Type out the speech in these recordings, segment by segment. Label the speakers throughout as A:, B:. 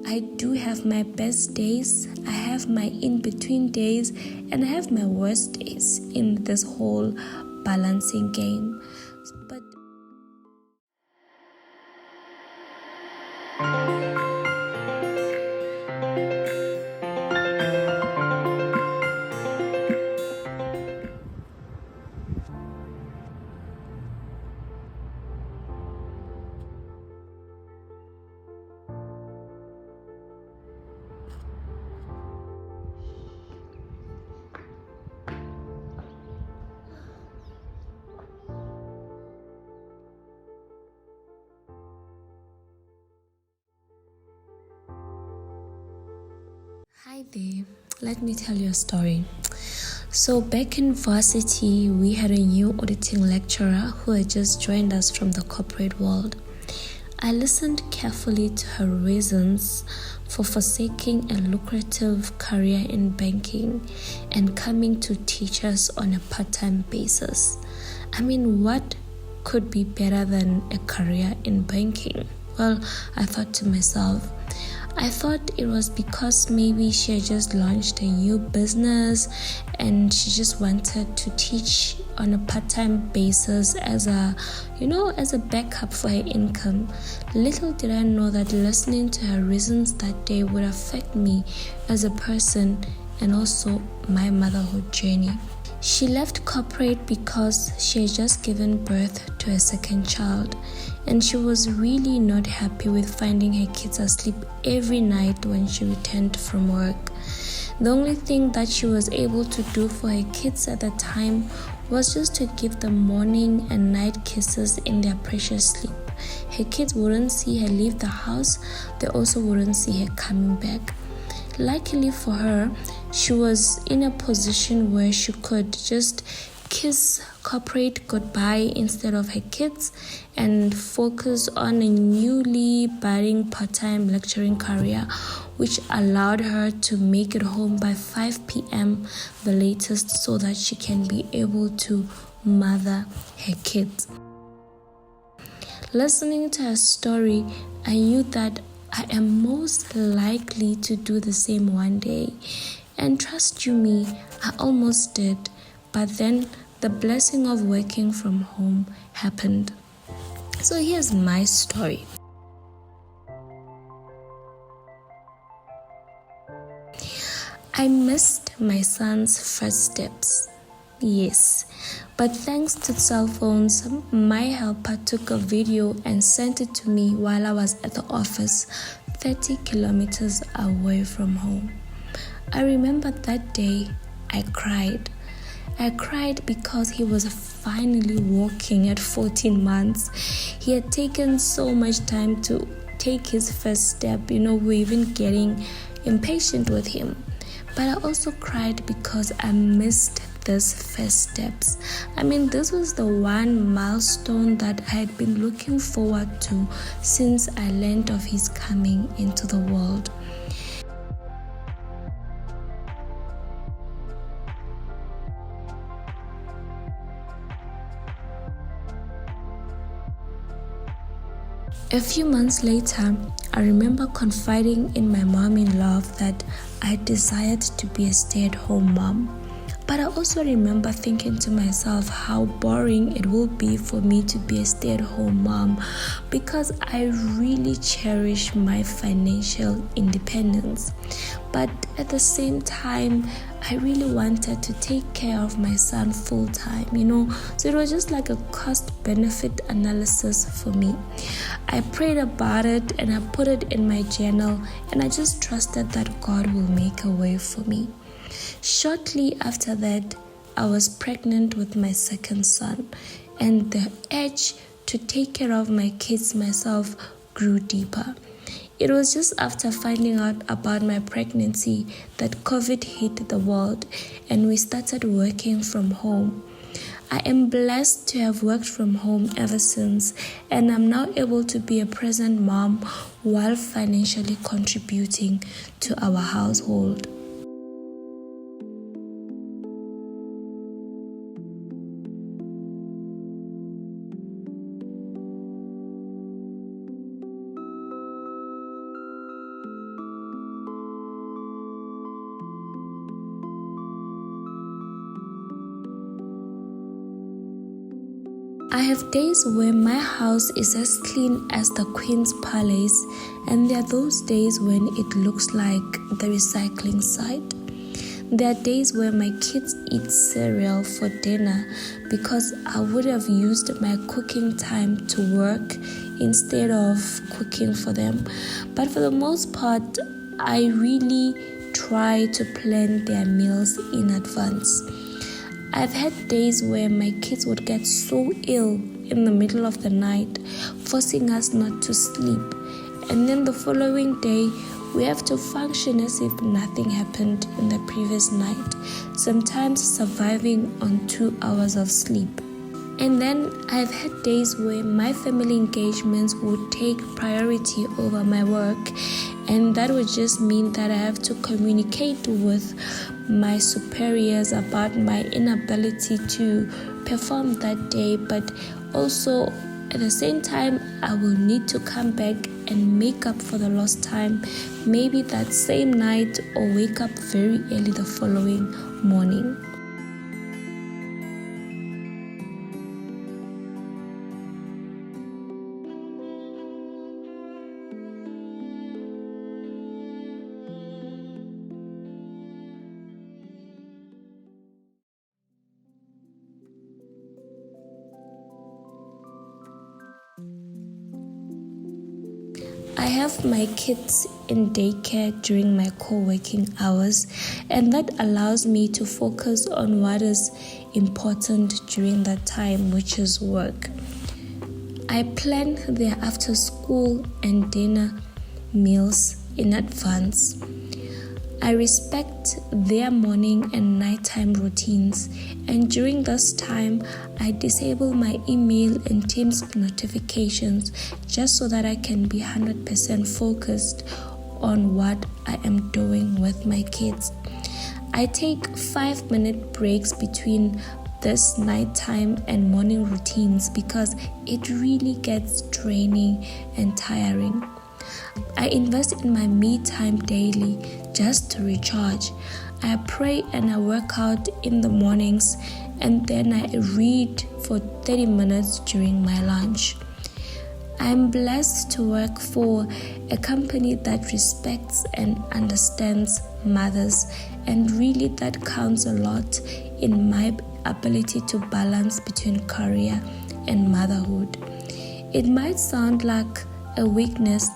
A: I do have my best days, I have my in-between days, and I have my worst days in this whole balancing game. But hi there, let me tell you a story. So back in varsity, we had a new auditing lecturer who had just joined us from the corporate world. I listened carefully to her reasons for forsaking a lucrative career in banking and coming to teach us on a part-time basis. I mean, what could be better than a career in banking? Well, I thought to myself, I thought it was because maybe she had just launched a new business and she just wanted to teach on a part-time basis as a backup for her income. Little did I know that listening to her reasons that day would affect me as a person and also my motherhood journey. She left corporate because she had just given birth to a second child, and she was really not happy with finding her kids asleep every night when she returned from work. The only thing that she was able to do for her kids at the time was just to give them morning and night kisses in their precious sleep. Her kids wouldn't see her leave the house, they also wouldn't see her coming back. Luckily for her, she was in a position where she could just kiss corporate goodbye instead of her kids and focus on a newly budding part-time lecturing career, which allowed her to make it home by 5 p.m. the latest so that she can be able to mother her kids. Listening to her story, I knew that I am most likely to do the same one day. And trust you me, I almost did. But then the blessing of working from home happened. So here's my story. I missed my son's first steps. Yes, but thanks to cell phones, my helper took a video and sent it to me while I was at the office, 30 kilometers away from home. I remember that day I cried. I cried because he was finally walking at 14 months. He had taken so much time to take his first step. We're even getting impatient with him. But I also cried because I missed these first steps. This was the one milestone that I had been looking forward to since I learned of his coming into the world. A few months later, I remember confiding in my mom-in-law that I desired to be a stay-at-home mom. But I also remember thinking to myself how boring it will be for me to be a stay-at-home mom because I really cherish my financial independence. But at the same time, I really wanted to take care of my son full time, So it was just like a cost-benefit analysis for me. I prayed about it and I put it in my journal, and I just trusted that God will make a way for me. Shortly after that, I was pregnant with my second son, and the urge to take care of my kids myself grew deeper. It was just after finding out about my pregnancy that COVID hit the world and we started working from home. I am blessed to have worked from home ever since, and I'm now able to be a present mom while financially contributing to our household. I have days where my house is as clean as the Queen's Palace, and there are those days when it looks like the recycling site. There are days where my kids eat cereal for dinner because I would have used my cooking time to work instead of cooking for them. But for the most part, I really try to plan their meals in advance. I've had days where my kids would get so ill in the middle of the night, forcing us not to sleep. And then the following day, we have to function as if nothing happened in the previous night, sometimes surviving on 2 hours of sleep. And then I've had days where my family engagements would take priority over my work, and that would just mean that I have to communicate with my superiors about my inability to perform that day, but also at the same time, I will need to come back and make up for the lost time, maybe that same night, or wake up very early the following morning. I have my kids in daycare during my co-working hours, and that allows me to focus on what is important during that time, which is work. I plan their after school and dinner meals in advance. I respect their morning and nighttime routines, and during this time, I disable my email and Teams notifications just so that I can be 100% focused on what I am doing with my kids. I take 5-minute breaks between this nighttime and morning routines because it really gets draining and tiring. I invest in my me time daily just to recharge. I pray and I work out in the mornings, and then I read for 30 minutes during my lunch. I'm blessed to work for a company that respects and understands mothers, and really that counts a lot in my ability to balance between career and motherhood. It might sound like a weakness,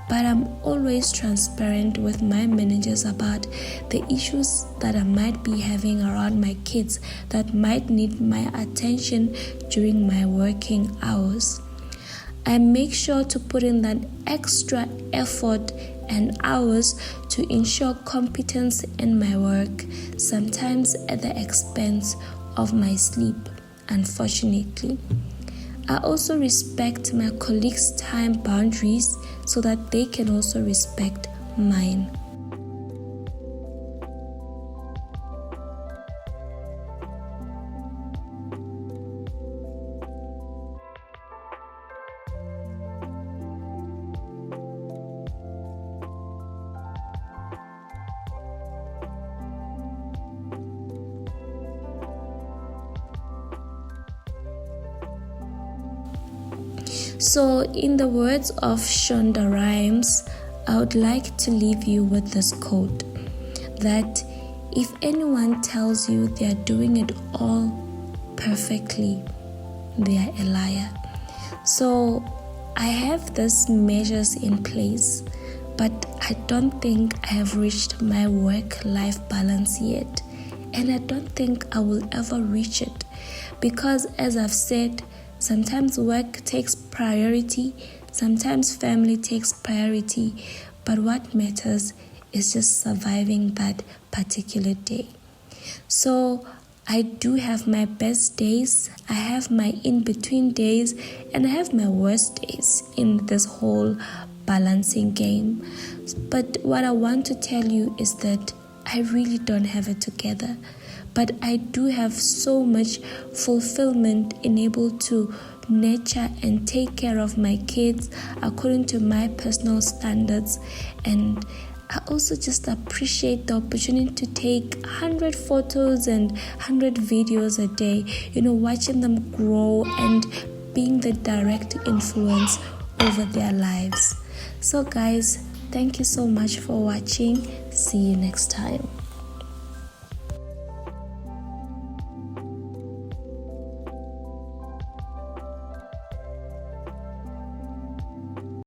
A: but I'm always transparent with my managers about the issues that I might be having around my kids that might need my attention during my working hours. I make sure to put in that extra effort and hours to ensure competence in my work, sometimes at the expense of my sleep, unfortunately. I also respect my colleagues' time boundaries so that they can also respect mine. So, in the words of Shonda Rhimes, I would like to leave you with this quote, that if anyone tells you they are doing it all perfectly, they are a liar. So, I have these measures in place, but I don't think I have reached my work-life balance yet, and I don't think I will ever reach it, because as I've said, sometimes work takes priority, sometimes family takes priority, but what matters is just surviving that particular day. So I do have my best days, I have my in-between days, and I have my worst days in this whole balancing game. But what I want to tell you is that I really don't have it together. But I do have so much fulfillment in able to nurture and take care of my kids according to my personal standards. And I also just appreciate the opportunity to take 100 photos and 100 videos a day, watching them grow and being the direct influence over their lives. So guys, thank you so much for watching. See you next time.